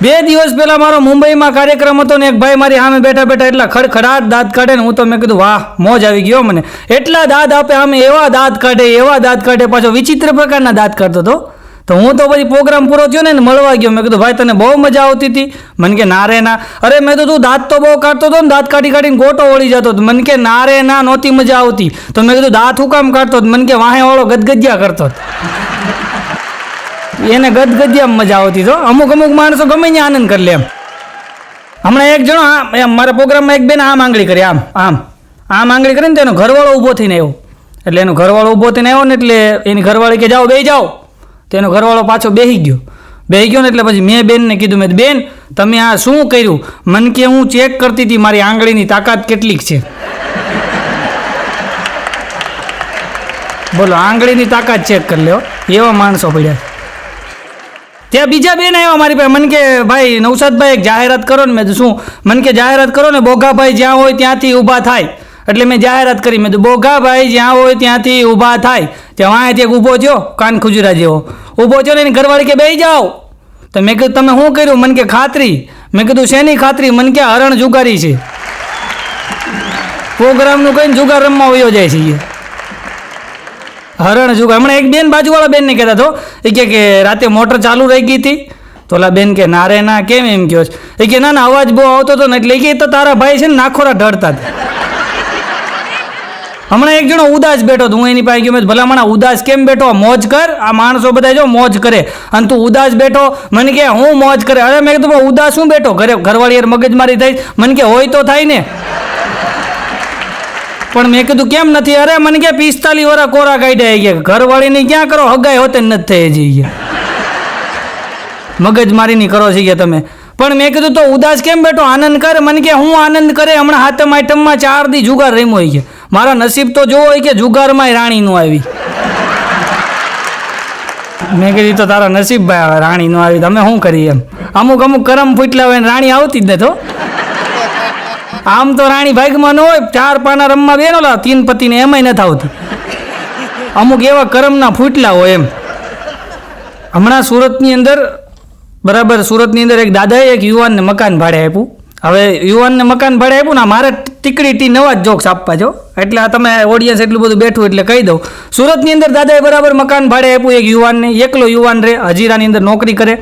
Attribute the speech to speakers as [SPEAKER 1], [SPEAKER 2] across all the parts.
[SPEAKER 1] 2 દિવસ પહેલા મારો મુંબઈમાં કાર્યક્રમ હતો ને એક ભાઈ મારી સામે બેઠા બેઠા એટલા ખડખડાટ દાંત કાઢે ને હું તો મેં કીધું વાહ મોજ આવી ગયો મને. એટલા દાંત આપે આમે એવા દાંત કાઢે પાછો વિચિત્ર પ્રકારના દાંત કાઢતો હતો. તો હું તો પછી પ્રોગ્રામ પૂરો થયો ને મળવા ગયો. મેં કીધું ભાઈ તને બહુ મજા આવતી હતી? મને કે ના રે ના. અરે મેં તો તું દાંત તો બહુ કાઢતો હતો ને દાંત કાઢીને ગોટો વળી જતો હતો. મને કે ના રે ના નહોતી મજા આવતી. તો મેં કીધું દાંત હું કામ કાઢતો હતો? મને કે વાહે વાળો ગદગદિયા કરતો હતો. એને ગદગદિયામાં મજા આવતી તો અમુક માણસો ગમે ત્યાં આનંદ કરી લે એમ. હમણાં એક જણો મારા પ્રોગ્રામમાં એક બેન આમ આંગળી કરી આમ આંગળી કરીને તો એનો ઘરવાળો ઊભો થઈને આવ્યો. એટલે એનો ઘરવાળો ઊભો થઈને આવ્યો ને એટલે એની ઘરવાળી કે જાઓ બે જાઓ. તો એનો ઘરવાળો પાછો બેસી ગયો ને એટલે પછી મેં બેનને કીધું મેં બેન તમે આ શું કર્યું? મને કે હું ચેક કરતી હતી મારી આંગળીની તાકાત કેટલીક છે. બોલો આંગળીની તાકાત ચેક કરી લ્યો એવા માણસો પડ્યા. ત્યાં બીજા બેન આવ્યા મારી પાસે. મને કે ભાઈ નવસાદભાઈ એક જાહેરાત કરો ને. મેં શું? મને કે જાહેરાત કરો ને બોગાભાઈ જ્યાં હોય ત્યાંથી ઊભા થાય. એટલે મેં જાહેરાત કરી. મેં બોગાભાઈ જ્યાં હોય ત્યાંથી ઊભા થાય. ત્યાં વાંહે ત્યાં ઊભો થયો કાન ખુજરા જેવો ઊભો થયો ને એની ઘરવાળી કે બેસી જાઓ. તો મેં કીધું તમે શું કર્યું? મને કે ખાતરી. મેં કીધું શેની ખાતરી? મને કે હરણ જુગારી છે. પ્રોગ્રામનું કહીને જુગાર રમવા વયો જાય છે. હરણ જુગાર. હમણાં એક બેન બાજુવાળા બેનને કહેતા હતો એ કે રાતે મોટર ચાલુ રહી ગઈ હતી. તો ઓલા બેન કે ના રે ના કેમ એમ કહો છો? એ કે ના અવાજ બહુ આવતો હતો ને એટલે કે તો તારા ભાઈ છે ને નાખોરા ઢળતા હતા. હમણાં એક જણો ઉદાસ બેઠો હતો. હું એની પાસે ગયો મેં ભલામણા ઉદાસ કેમ બેઠો? મોજ કર. આ માણસો બધા જો મોજ કરે અને તું ઉદાસ બેઠો. મને કે હું મોજ કરે. અરે મેં કીધું ઉદાસ શું બેઠો? ઘરવાળી યાર મગજમારી થઈ. મને કે હોય તો થાય ને. પણ મેં કીધું કેમ નથી? અરે મને કે 45 વર્ષ કોરા કાઢ્યા ગયા. ઘરવાળીની ક્યાં કરો? હગાઈ હોતે નથી થઈ જઈ ગયા. મગજમારીની કરો છે ગયા તમે. પણ મેં કીધું તો ઉદાસ કેમ બેઠો? આનંદ કર. મને કે હું આનંદ કરે? હમણાં હાથમ આઈટમમાં 4 દી જુગાર રમ્યો હોય ગયા. મારા નસીબ તો જોવો હોય કે જુગારમાં રાણી નું આવી. મેં કીધું તો તારા નસીબ ભાઈ રાણી નું આવી. તમે શું કરીએ એમ. અમુક કરમ ફૂટલા હોય રાણી આવતી જ નથી. આમ તો રાણી ભાગમાં ન હોય. 4 પાના રમવા બેનો 3 પતિને એમાંય નથી આવતી. અમુક એવા કરમના ફૂટલા હોય એમ. હમણાં સુરતની અંદર એક દાદાએ એક યુવાનને મકાન ભાડે આપ્યું. હવે યુવાનને મકાન ભાડે આપ્યું ને મારે ટીકડી નવા જ જોક્સ આપવા છો એટલે આ તમે ઓડિયન્સ એટલું બધું બેઠું એટલે કહી દઉં. સુરતની અંદર દાદાએ બરાબર મકાન ભાડે આપ્યું એક યુવાનને. એકલો યુવાન રહે, હજીરાની અંદર નોકરી કરે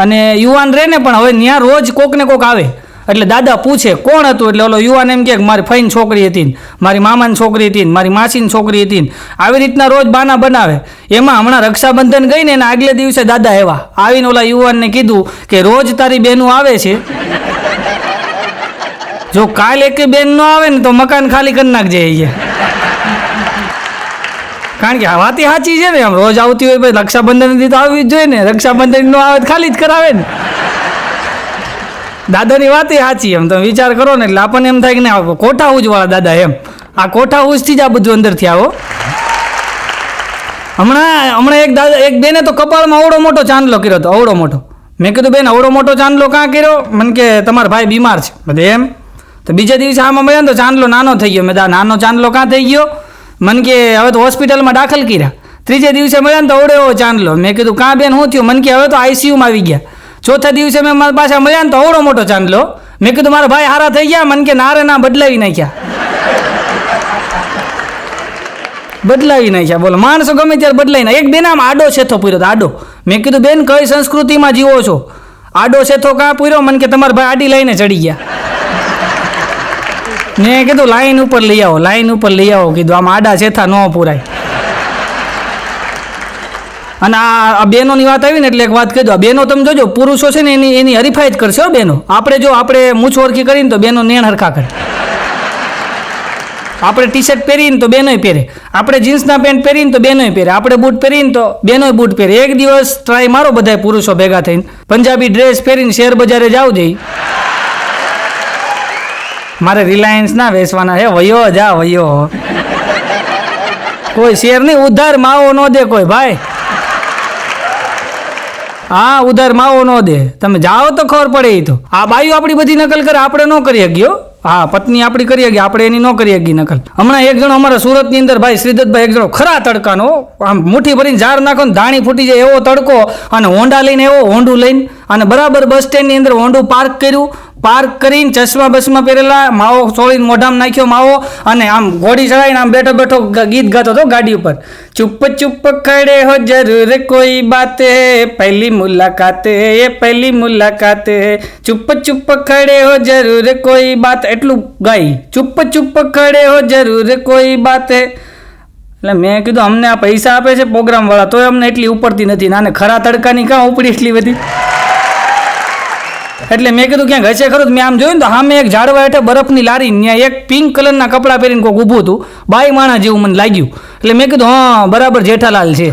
[SPEAKER 1] અને યુવાન રહે ને પણ હવે ત્યાં રોજ કોક ને કોક આવે. એટલે દાદા પૂછે કોણ હતું? એટલે ઓલો યુવાન એમ કે મારી ફઈની છોકરી હતી ને મારી મામાની છોકરી હતી ને મારી માસીની છોકરી હતી ને આવી રીતના રોજ બાના બનાવે. એમાં હમણાં રક્ષાબંધન ગઈ ને એના આગલે દિવસે દાદા આવ્યા. આવીને ઓલા યુવાનને કીધું કે રોજ તારી બહેનું આવે છે, જો કાલ એક બેન ન આવે ને તો મકાન ખાલી કરી નાખજે. કારણ કે આ વાત સાચી છે ને. આમ રોજ આવતી હોય ભાઈ રક્ષાબંધન તો આવવી જ જોઈએ ને. રક્ષાબંધન ન આવે ખાલી જ કરાવે ને. દાદાની વાત સાચી. એમ તમે વિચાર કરો ને એટલે આપણને એમ થાય કે ને કોઠા ઉજવાળા દાદા એમ. આ કોઠા ઉજથી જ આ બધું અંદરથી આવો. હમણાં એક બેને તો કપાળમાં અવડો મોટો ચાંદલો કર્યો હતો. અવડો મોટો. મેં કીધું બેન અવડો મોટો ચાંદલો કાં કર્યો? મને કે તમારા ભાઈ બીમાર છે. બધે એમ. તો બીજા દિવસે આમાં મળ્યા ને તો ચાંદલો નાનો થઈ ગયો. મેં નાનો ચાંદલો કાં થઈ ગયો? મને કે હવે તો હોસ્પિટલમાં દાખલ કર્યા. ત્રીજે દિવસે મળ્યા ને તો અવડો એવો ચાંદલો. મેં કીધું કાં બેન શું થયું? મને કે હવે તો આઈસીયુમાં આવી ગયા. ચોથા દિવસે મેં મારા પાછા મળ્યા ને તો અવડો મોટો ચાંદલો. મેં કીધું મારા ભાઈ હારા થઈ ગયા? મને કે નારે ના બદલાવી નાખ્યા. બોલો માણસો ગમે ત્યારે બદલાઈ ના. એક બેન આમ આડો છેથો પૂર્યો આડો. મેં કીધું બેન કઈ સંસ્કૃતિમાં જીવો છો? આડો છેથો કાં પૂર્યો? મને કે તમારા ભાઈ આડી લાઈને ચડી ગયા. મેં કીધું લાઈન ઉપર લઈ આવો. કીધું આમ આડા છેથા ન પૂરાય. અને આ બહેનોની વાત આવી ને એટલે એક વાત કહી દો. બહેનો તમે જોજો પુરુષો છે ને એની હરીફાઈ જ કરશે બહેનો. આપણે મૂછ ઓળખી કરીને તો બહેનો નેણ હરખા કરે. આપણે ટી શર્ટ પહેરીને તો બેનોય પહેરે. આપણે જીન્સના પેન્ટ પહેરીને તો બેનોય પહેરે. આપણે બૂટ પહેરીને તો બેનોય બૂટ પહેરે. એક દિવસ ટ્રાય મારો બધા પુરુષો ભેગા થઈને પંજાબી ડ્રેસ પહેરીને શેર બજારે જાવ જઈ. મારે રિલાયન્સ ના વેચવાના છે. વયો કોઈ શેર નહીં. ઉધાર માવો ન દે કોઈ ભાઈ. ઉધાર માવો ન દે. તમે જાઓ તો ખબર પડે. એ તો આ બાયું આપણી બધી નકલ કરે આપણે ન કરી શકીએ. હા, પત્ની આપણી કરી શકીએ, આપણે એની ન કરી શકીએ નકલ. હમણાં એક જણો અમારા સુરતની અંદર ભાઈ શ્રીદત્તભાઈ એક જણો ખરા તડકાનો, આમ મુઠ્ઠી ભરીને ઝાર નાખો ને ધાણી ફૂટી જાય એવો તડકો, અને હોન્ડા લઈને એવો હોન્ડું લઈને, અને બરાબર બસ સ્ટેન્ડની અંદર હોન્ડું પાર્ક કર્યું. પાર્ક કરીને ચશ્મા બસમાં પહેરેલા, માવો છોડીને મોઢામાં નાખ્યો માવો, અને આમ ઘોડી ચડાવીને આમ બેઠો બેઠો ગીત ગાતો હતો ગાડી ઉપર. ચુપ ચુપ ખડે હો જરૂર કોઈ બાતે, પહેલી મુલાકાતે એ પહેલી મુલાકાતે, ચુપ ચુપ ખડે હો જરૂર કોઈ બાત, એટલું ગાઈ. ચુપ ચુપ ખડે હો જરૂર કોઈ બાતે. એટલે મેં કીધું અમને આ પૈસા આપે છે પ્રોગ્રામવાળા, તોય અમને એટલી ઉપડતી નથી, નાને ખરા તડકાની કાં ઉપડી એટલી બધી. એટલે મેં કીધું ક્યાંક હશે ખરું. મેં આમ જોયું ને તો સામે એક ઝાડવા હેઠે બરફની લારી, ત્યાં એક પિંક કલરના કપડાં પહેરીને કોઈક ઊભું હતું, બાઈ માણા જેવું મને લાગ્યું. એટલે મેં કીધું હા બરાબર જેઠાલાલ છે.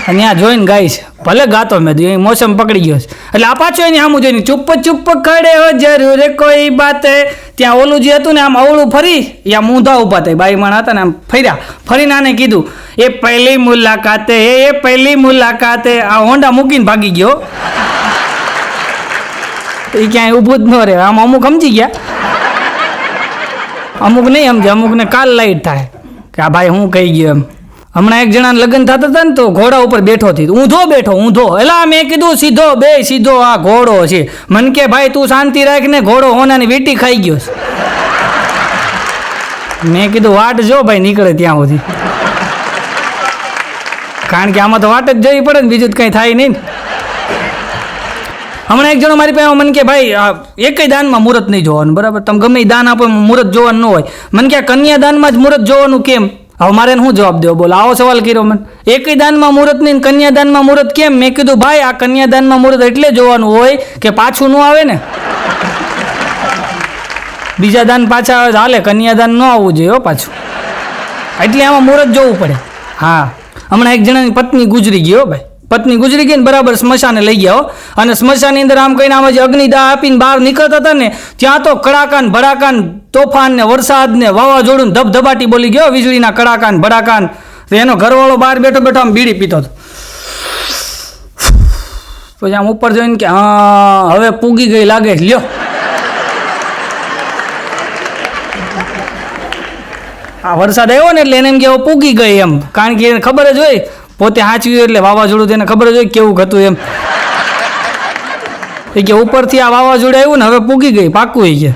[SPEAKER 1] અને ત્યાં જોઈને ગાઈશ, ભલે ગાતો મેં એ મોસમ પકડી ગયો છે. એટલે આ પાછું એની સામું જોઈને ચુપ ચુપ ખડે હો જરૂર કોઈ બાતે. ત્યાં ઓલું જે હતું ને આમ અવળું ફરી, યા મૂંધા ઊભા થાય, બાઈ માણા હતા ને આમ ફર્યા, ફરીને આને કીધું એ પહેલી મુલાકાતે એ પહેલી મુલાકાતે. આ હોન્ડા મૂકીને ભાગી ગયો. એ ક્યાંય ઊભું જ ન રહે. આમ અમુક સમજી ગયા, અમુક નહીં સમજે, અમુકને કાલ લાઈટ થાય કે આ ભાઈ હું કહી ગયો એમ. હમણાં એક જણાને લગ્ન થતા હતા ને તો ઘોડા ઉપર બેઠો હતી, ઊંધો બેઠો ઊંધો. એલા મેં કીધું સીધો બે સીધો, આ ઘોડો છે. મને કે ભાઈ તું શાંતિ રાખ ને, ઘોડો હોનાની વીંટી ખાઈ ગયો છે. મેં કીધું વાટ જો ભાઈ નીકળે ત્યાં સુધી, કારણ કે આમાં તો વાટ જ જોવી પડે ને, બીજું કંઈ થાય નહીં. હમણાં એક જણો મારી પાસે મને કે ભાઈ એકય દાનમાં મુહૂર્ત નહીં જોવાનું, બરાબર? તમે ગમે એ દાન આપો મુહૂર્ત જોવાનું ન હોય. મને કે કન્યાદાનમાં જ મુહૂર્ત જોવાનું કેમ? હવે મારે શું જવાબ દેવો બોલો? આવો સવાલ કર્યો મને. એકય દાનમાં મુહૂર્ત નહીં, કન્યાદાનમાં મુહૂર્ત કેમ? મેં કીધું ભાઈ આ કન્યાદાનમાં મુહૂર્ત એટલે જોવાનું હોય કે પાછું ન આવે ને. બીજા દાન પાછા આવે હાલે, કન્યાદાન ન આવવું જોઈએ પાછું, એટલે આમાં મુહૂર્ત જોવું પડે. હા, હમણાં એક જણાની પત્ની ગુજરી ગયો ભાઈ, પત્ની ગુજરી ગઈ ને બરાબર સ્મશાને લઈ ગયા. અને સ્મશાનની અંદર આમ કહીને આમાં જે અગ્નિદાહ આપીને બહાર નીકળતા હતા ને, ત્યાં તો કડાકાન ભડાકાન તોફાન ને વરસાદ ને વાવાઝોડું ધબધબાટી બોલી ગયો, વીજળીના કડાકાન ભડાકાન. તો એનો ઘરવાળો બહાર બેઠો બેઠો આમ બીડી પીતો હતો. પછી આમ ઉપર જોઈને કે હા હવે પૂગી ગઈ લાગે, લ્યો. આ વરસાદ આવ્યો ને એટલે એને એમ કે પૂગી ગઈ એમ, કારણ કે એને ખબર જ હોય પોતે સાચવ્યું એટલે વાવાઝોડું તેને ખબર જ હોય કેવું હતું એમ. એ કે ઉપરથી આ વાવાઝોડું આવ્યું ને હવે પૂગી ગઈ પાક્કું એ કે.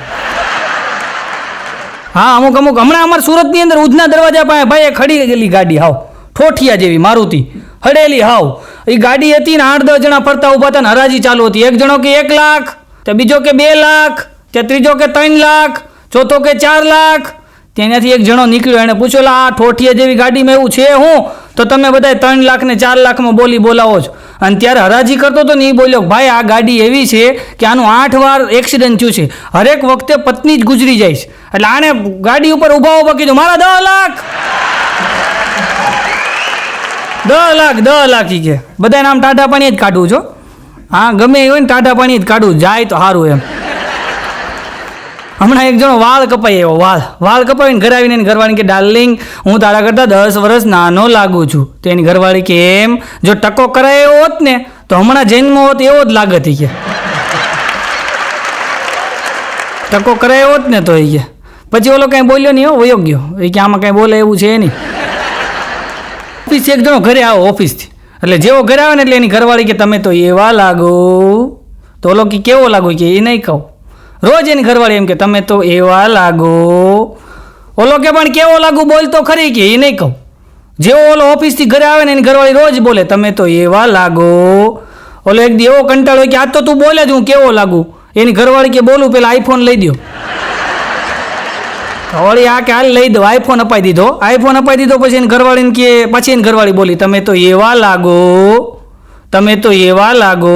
[SPEAKER 1] હા, અમુક હમણાં અમારા સુરતની અંદર ઉધના દરવાજા પાસે ભાઈ ખડી ગયેલી ગાડી, હાવ ઠોઠિયા જેવી મારુતિ હડેલી હાવ. એ ગાડી હતી ને 8-10 જણા ફરતા ઊભા હતા ને હરાજી ચાલુ હતી. એક જણો કે 1 લાખ, તે બીજો કે 2 લાખ, તે ત્રીજો કે 3 લાખ, ચોથો કે 4 લાખ. ત્યાંથી એક જણો નીકળ્યો, એને પૂછ્યું આ ઠોઠિયા જેવી ગાડીમાં એવું છે હું? તો તમે બધા 3 લાખ ને 4 લાખમાં બોલાવો છો. અને ત્યારે હરાજી કરતો હતો ને એ બોલ્યો ભાઈ આ ગાડી એવી છે કે આનું 8 વાર એક્સિડન્ટ થયું છે, હરેક વખતે પત્ની જ ગુજરી જાય છે. એટલે આને ગાડી ઉપર ઊભા કીધું મારા 10 લાખ 10 લાખ કે બધાને આમ ટાઢા પાણી જ કાઢવું છો. હા, ગમે એ હોય ને ટાઢા પાણી જ કાઢવું જાય તો સારું એમ. હમણાં એક જણો વાળ કપાઈ આવ્યો, વાળ કપાવીને ઘરે આવીને એની ઘરવાળી કે ડાર્લિંગ હું તારા કરતાં 10 વર્ષ નાનો લાગુ છું. તો એની ઘરવાળી કે એમ? જો ટકો કરાયો હોત ને તો હમણાં જન્મ હોત એવો જ લાગત કે. ટકો કરાયો હોત ને તો એ કે. પછી ઓલો કાંઈ બોલ્યો નહીં, વયો ગયો. એ કે આમાં કાંઈ બોલે એવું છે નહીં. ઓફિસથી એક જણો ઘરે આવો ઓફિસથી, એટલે જેવો ઘરે આવે ને એટલે એની ઘરવાળી કે તમે તો એવા લાગો. તો ઓલો કે કેવો લાગો કે એ નહીં કહું. રોજ એની ઘરવાળી એમ કે તમે તો એવા લાગો. ઓલો કે પણ કેવો લાગુ બોલ તો ખરી કે એ નહીં કહું. જેવો ઓલો ઓફિસથી ઘરે આવે ને એની ઘરવાળી રોજ બોલે તમે તો એવા લાગો. ઓલો એક દી એવો કંટાળો કે આજ તો તું બોલે જ હું કેવો લાગુ. એની ઘરવાળી કે બોલું પેલા આઈફોન લઈ દો. વળી આ કે હાલ લઈ દો, આઈફોન અપાઈ દીધો. આઈફોન અપાઈ દીધો પછી એની ઘરવાળીને કે પછી એની ઘરવાળી બોલી તમે તો એવા લાગો, તમે તો એવા લાગો.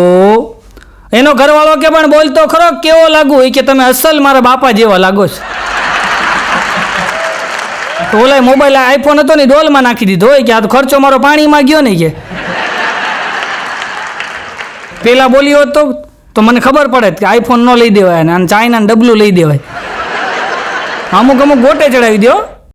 [SPEAKER 1] એનો ઘરવાળો કે પણ બોલતો ખરો કેવો લાગુ? એ કે તમે અસલ મારા બાપા જેવા લાગો છો. તો ઓલા મોબાઈલ આઈફોન હતો ને ડોલમાં નાખી દીધો હોય કે આ તો ખર્ચો મારો પાણીમાં ગયો ને કે. પેલા બોલી હોત તો મને ખબર પડે કે આઈફોન ન લઈ દેવાય અને ચાઇના ડબલું લઈ દેવાય. અમુક ગોટે ચડાવી દો.